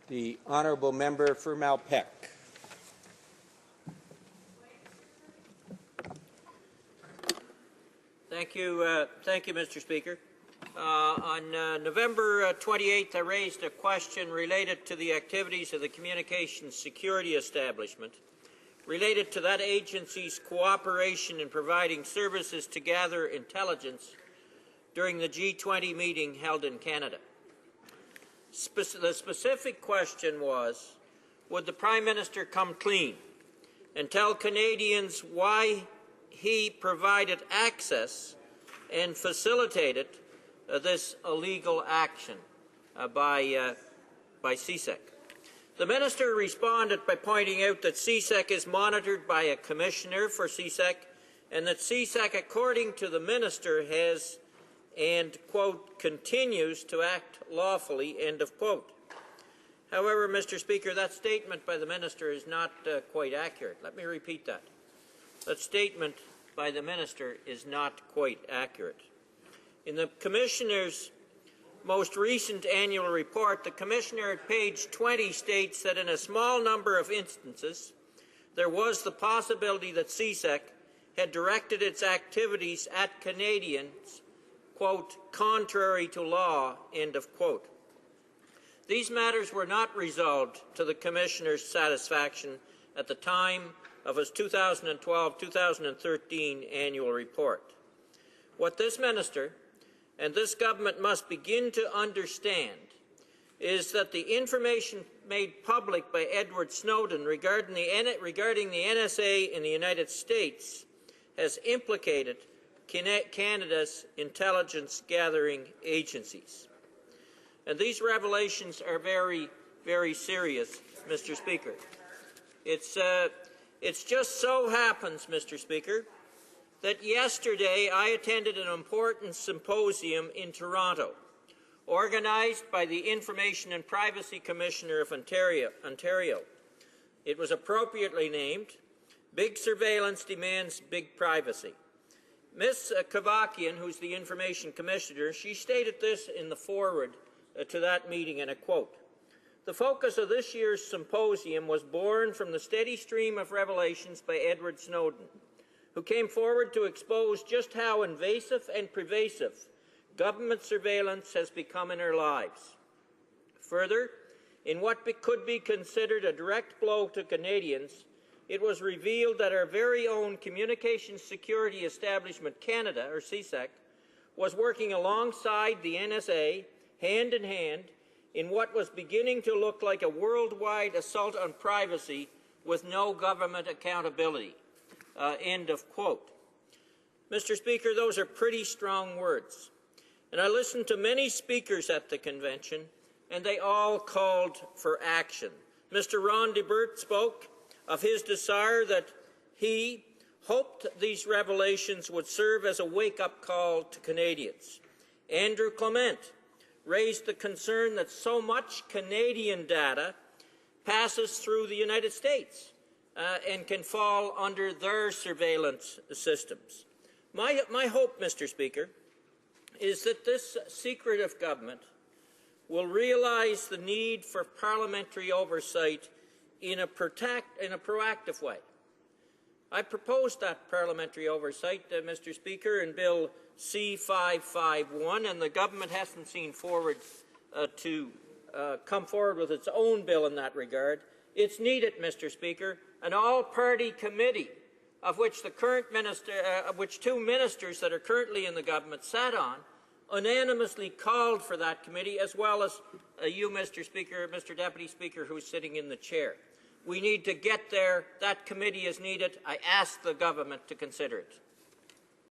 The honourable member for Malpeque. Thank you, Mr. Speaker. On November 28th, I raised a question related to the activities of the Communications Security Establishment, related to that agency's cooperation in providing services to gather intelligence during the G20 meeting held in Canada. The specific question was, would the Prime Minister come clean and tell Canadians why he provided access and facilitated this illegal action by CSEC? The Minister responded by pointing out that CSEC is monitored by a commissioner for CSEC and that CSEC, according to the Minister, has and, quote, continues to act lawfully, end of quote. However, Mr. Speaker, that statement by the Minister is not quite accurate. Let me repeat that. That statement by the Minister is not quite accurate. In the Commissioner's most recent annual report, the Commissioner at page 20 states that in a small number of instances, there was the possibility that CSEC had directed its activities at Canadians, quote, contrary to law, end of quote. These matters were not resolved to the Commissioner's satisfaction at the time of his 2012-2013 annual report. What this Minister and this government must begin to understand is that the information made public by Edward Snowden regarding the NSA in the United States has implicated Canada's intelligence gathering agencies. And these revelations are very, very serious, Mr. Speaker. It's just so happens, Mr. Speaker, that yesterday I attended an important symposium in Toronto, organized by the Information and Privacy Commissioner of Ontario. It was appropriately named Big Surveillance Demands Big Privacy. Ms. Kavakian, who's the Information Commissioner, she stated this in the foreword to that meeting, and I quote, "The focus of this year's symposium was born from the steady stream of revelations by Edward Snowden, who came forward to expose just how invasive and pervasive government surveillance has become in our lives. Further, in what could be considered a direct blow to Canadians, it was revealed that our very own Communications Security Establishment Canada, or CSEC, was working alongside the NSA, hand in hand, in what was beginning to look like a worldwide assault on privacy with no government accountability." End of quote. Mr. Speaker, those are pretty strong words. And I listened to many speakers at the convention, and they all called for action. Mr. Ron DeBert spoke of his desire that he hoped these revelations would serve as a wake-up call to Canadians. Andrew Clement raised the concern that so much Canadian data passes through the United States and can fall under their surveillance systems. My hope, Mr. Speaker, is that this secretive government will realize the need for parliamentary oversight in a proactive way. I proposed that parliamentary oversight, Mr. Speaker, in Bill C-551, and the government hasn't seen forward to come forward with its own bill in that regard. It's needed, Mr. Speaker. An all-party committee, of which the current minister, two ministers that are currently in the government sat on, unanimously called for that committee, as well as you, Mr. Speaker, Mr. Deputy Speaker, who's sitting in the chair. We need to get there. That committee is needed. I ask the government to consider it.